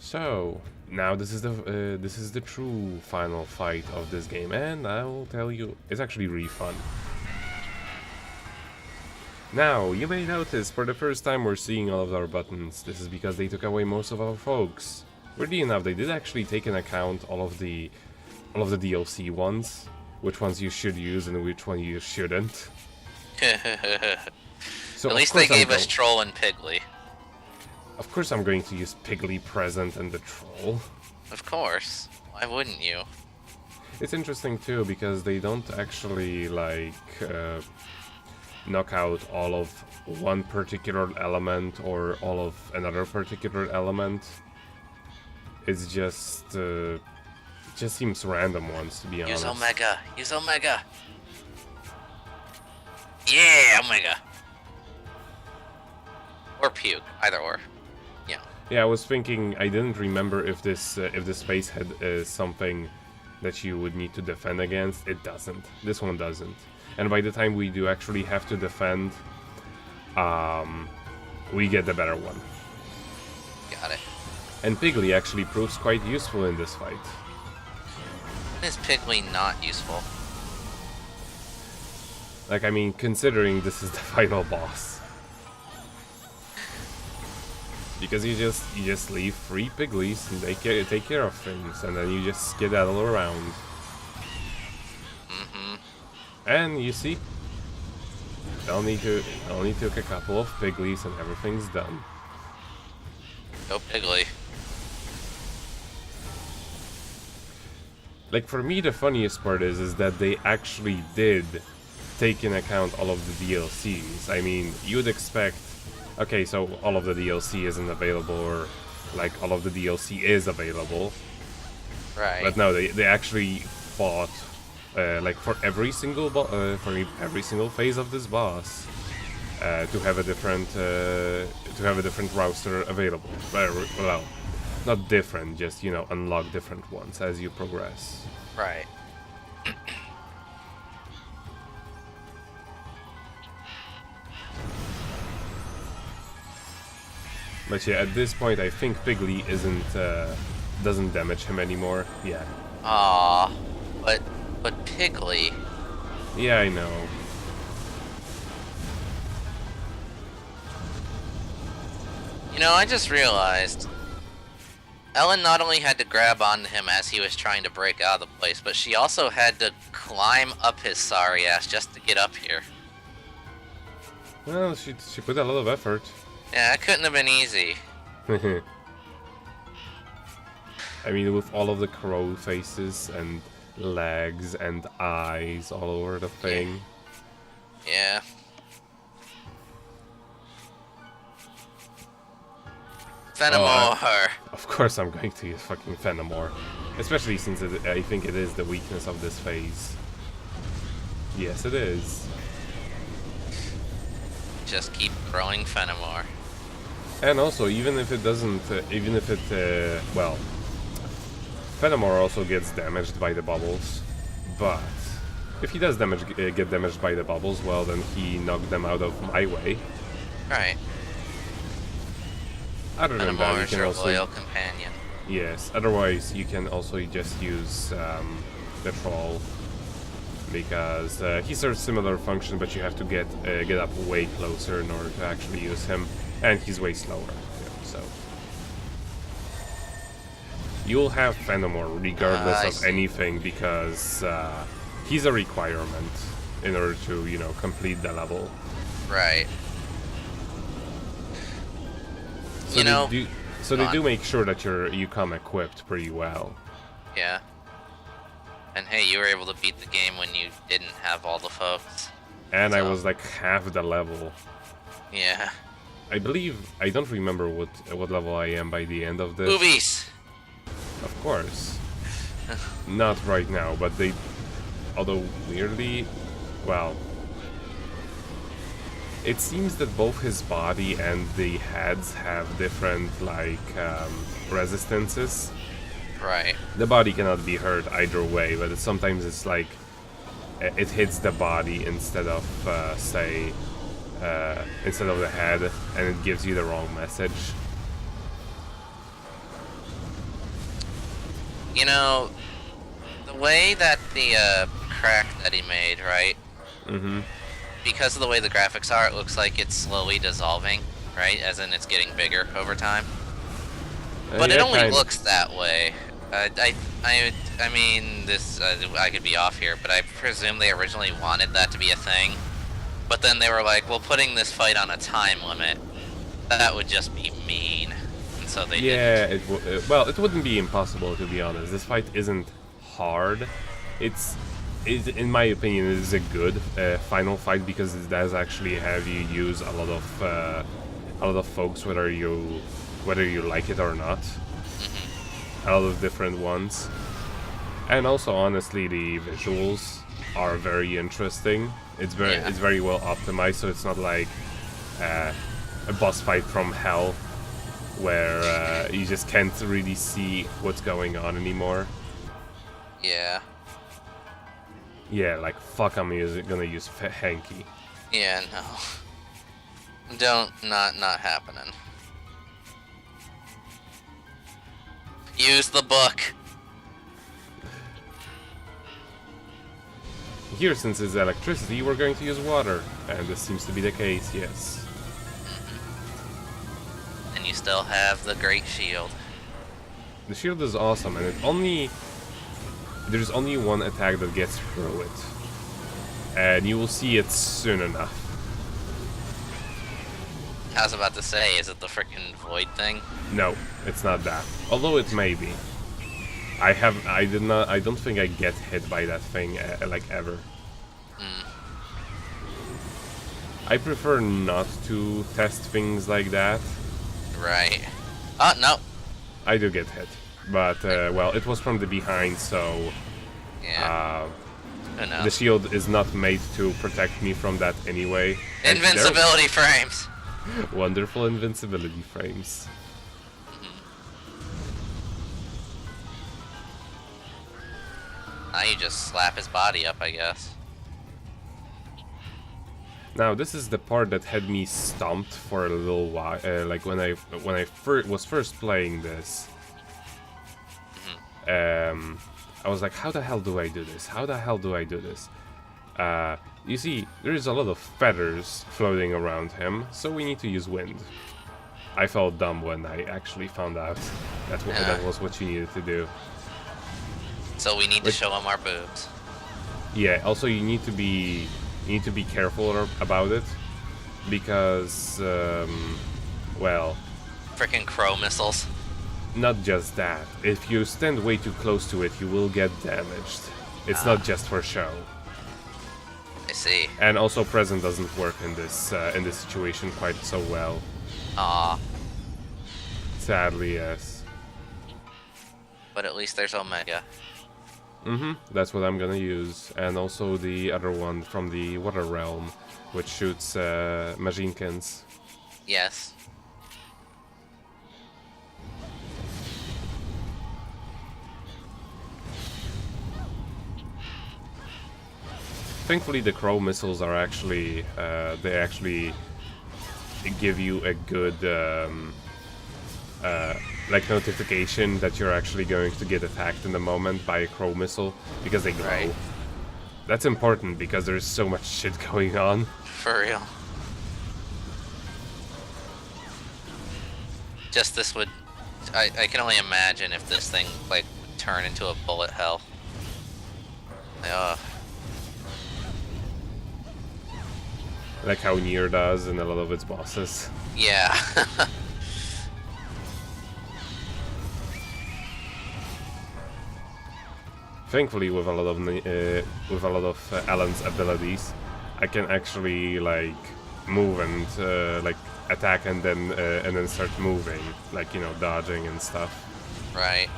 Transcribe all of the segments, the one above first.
So now this is the true final fight of this game, and I will tell you, it's actually really fun. Now, you may notice for the first time we're seeing all of our buttons. This is because they took away most of our folks. Weirdly enough, they did actually take into account all of the DLC ones, which ones you should use and which one you shouldn't. So At least they gave us Troll and Piggly. Of course I'm going to use Piggly, Present, and the Troll. Of course. Why wouldn't you? It's interesting too, because they don't actually, like, knock out all of one particular element or all of another particular element. It's just, it just seems random ones, to be honest. Use Omega! Use Omega! Yeah, Omega! Or Puke, either or. Yeah. Yeah, I was thinking, I didn't remember if this phase had something that you would need to defend against. It doesn't. This one doesn't. And by the time we do actually have to defend, we get the better one. Got it. And Piggly actually proves quite useful in this fight. When is Piggly not useful? Like, I mean, considering this is the final boss. Because you just leave 3 Pigglies and they take care of things, and then you just skedaddle around. And you see, it only took a couple of Pigglies and everything's done. Go Piggly. Like, for me, the funniest part is that they actually did take into account all of the DLCs. I mean, you'd expect, okay, so all of the DLC isn't available, or like all of the DLC is available. Right. But no, they actually fought like for every single phase of this boss to have a different roster available. Well, not different, just, you know, unlock different ones as you progress. Right. But yeah, at this point, I think Piggly doesn't damage him anymore. Yeah. Ah, but Piggly. Yeah, I know. You know, I just realized Ellen not only had to grab onto him as he was trying to break out of the place, but she also had to climb up his sorry ass just to get up here. Well, she put a lot of effort. Yeah, it couldn't have been easy. I mean, with all of the crow faces and legs and eyes all over the thing. Yeah. Fenimore! Of course I'm going to use fucking Fenimore. Especially since I think it is the weakness of this phase. Yes, it is. Just keep growing Fenimore. And also, even if it doesn't, well, Fenimore also gets damaged by the bubbles, but if he does get damaged by the bubbles, well, then he knocked them out of my way. Right. Other than that, you can your also... loyal companion. Yes, otherwise you can also just use the Troll, because he serves similar function, but you have to get up way closer in order to actually use him, and he's way slower, so... You'll have Fenimore regardless of anything, because he's a requirement in order to, you know, complete the level. Right. So they do make sure that you come equipped pretty well. Yeah. And hey, you were able to beat the game when you didn't have all the folks. And so. I was like half the level. Yeah. I don't remember what level I am by the end of this. Movies! Of course. Not right now, but although weirdly, well, it seems that both his body and the heads have different, like, resistances. Right. The body cannot be hurt either way, but sometimes it's like, it hits the body instead of, instead of the head, and it gives you the wrong message. You know, the way that the crack that he made, right? Mm-hmm. Because of the way the graphics are, it looks like it's slowly dissolving, right? As in, it's getting bigger over time. But it Yeah, only kind of. looks that way. I mean, this I could be off here, but I presume they originally wanted that to be a thing. But then they were like, well, putting this fight on a time limit, that would just be mean. And so they Yeah, didn't. well, it wouldn't be impossible, to be honest. This fight isn't hard. In my opinion, it is a good final fight because it does actually have you use a lot of folks, whether you like it or not. A lot of different ones. And also, honestly, the visuals are very interesting. It's very well optimized, so it's not like a boss fight from hell where you just can't really see what's going on anymore. Yeah. Yeah, like fuck, I'm gonna use Hanky. Yeah, no. Not happening. Use the book. Here, since it's electricity, we're going to use water, and this seems to be the case. Yes. And you still have the great shield. The shield is awesome, and there's only one attack that gets through it, and you will see it soon enough. I was about to say, is it the frickin' void thing? No, it's not that. Although it may be. I don't think I get hit by that thing like ever. I prefer not to test things like that. Right. Oh, no. I do get hit, but well, it was from the behind, so Yeah. Who knows? the shield is not made to protect me from that anyway. And Invincibility frames. wonderful invincibility frames. Now you just slap his body up, I guess. Now this is the part that had me stumped for a little while. Like when I was first playing this, I was like, how the hell do I do this? How the hell do I do this? You see, there is a lot of feathers floating around him, so we need to use wind. I felt dumb when I actually found out that was what you needed to do. So we need to show him our boobs. Yeah. Also, you need to be careful about it because, well, Frickin' crow missiles. not just that. If you stand way too close to it, you will get damaged. It's not just for show. I see. And also, present doesn't work in this situation quite so well. Aw. Sadly, yes. But at least there's Omega. That's what I'm gonna use, and also the other one from the Water Realm, which shoots Majinkins. Yes. Thankfully, the crow missiles are actually they actually give you a good like notification that you're actually going to get attacked in the moment by a crow missile because they glow. Right. That's important because there's so much shit going on. For real. Just this would... I can only imagine if this thing, like, would turn into a bullet hell. Ugh. Like how Nier does in a lot of its bosses. Yeah. Thankfully, with a lot of Alan's abilities, I can actually like move and like attack and then start moving, like, you know, dodging and stuff. Right.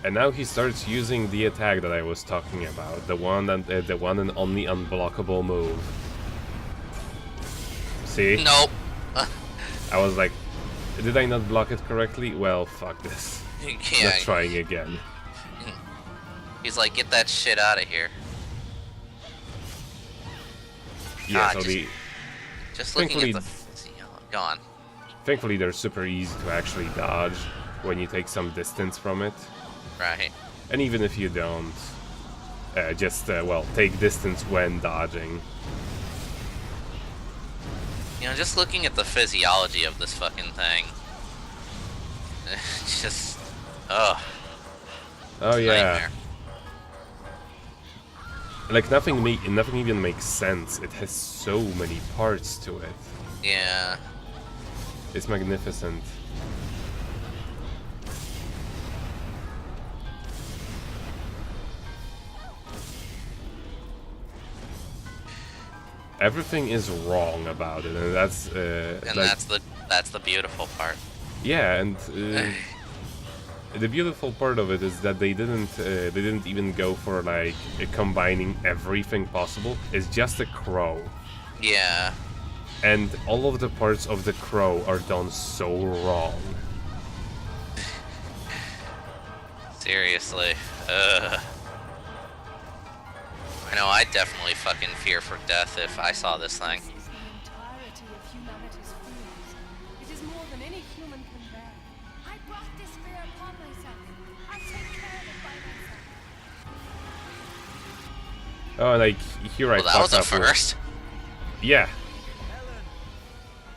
And now he starts using the attack that I was talking about, the one and only unblockable move. See? Nope. I was like, did I not block it correctly? Well, fuck this. Yeah. Not trying again. He's like, get that shit out of here. Yeah, Ah, so just looking at the... Gone. Thankfully, they're super easy to actually dodge when you take some distance from it. Right. And even if you don't, well, take distance when dodging. You know, just looking at the physiology of this fucking thing, it's just, ugh. Oh yeah. Nightmare. Like nothing even makes sense. It has so many parts to it. Yeah. It's magnificent. Everything is wrong about it, and that's And like, that's the beautiful part. yeah, and the beautiful part of it is that they didn't even go for like combining everything possible. It's just a crow. Yeah. And all of the parts of the crow are done so wrong. Seriously. Ugh. I know I'd definitely fucking fear for death if I saw this thing. This is the entirety of humanity's fears. It is more than any human can bear. I brought this fear upon myself. I'll take care of it by myself. Oh, and like here I Well, that was fuck a up with- first. Yeah.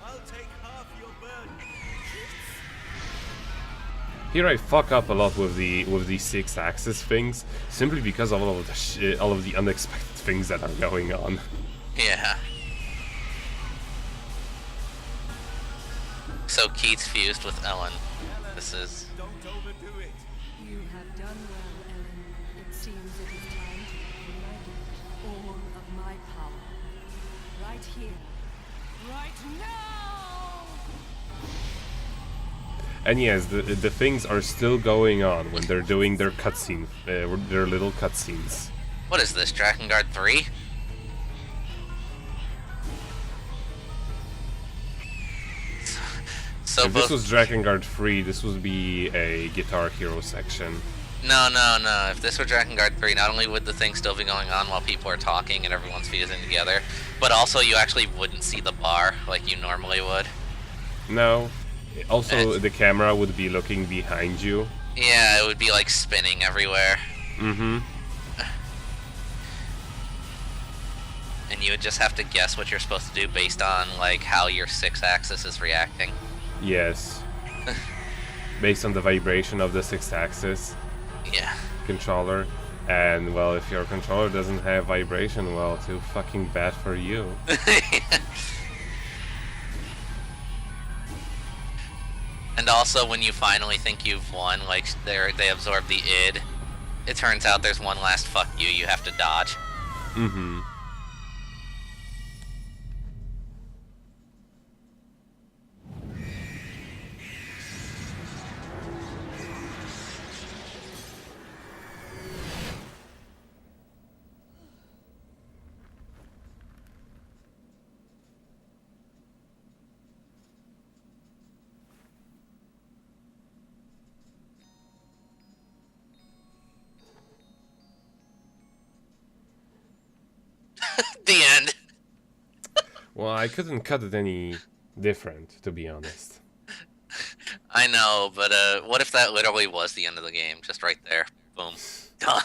I'll take half your burden. Here I fuck up a lot with the 6-axis things, simply because of all of the unexpected things that are going on. Yeah. So Keith's fused with Ellen. This is... Don't overdo it. You have done well, Ellen. It seems it is time to unite all of my power. Right here. Right now! And yes, the things are still going on when they're doing their cutscene, their little cutscenes. What is this, Drakengard 3? So If this both... was Drakengard 3, this would be a Guitar Hero section. No. If this were Drakengard 3, not only would the thing still be going on while people are talking and everyone's fusing together, but also you actually wouldn't see the bar like you normally would. No. Also, the camera would be looking behind you. Yeah, it would be like spinning everywhere. Mm-hmm. And you would just have to guess what you're supposed to do based on like how your 6-axis is reacting. Yes. Based on the vibration of the 6-axis Yeah. controller. And, well, if your controller doesn't have vibration, well, too fucking bad for you. And also, when you finally think you've won, like they absorb the id, it turns out there's one last fuck you have to dodge. Mm-hmm. The end. Well, I couldn't cut it any different, to be honest. I know, but what if that literally was the end of the game? Just right there. Boom. Done.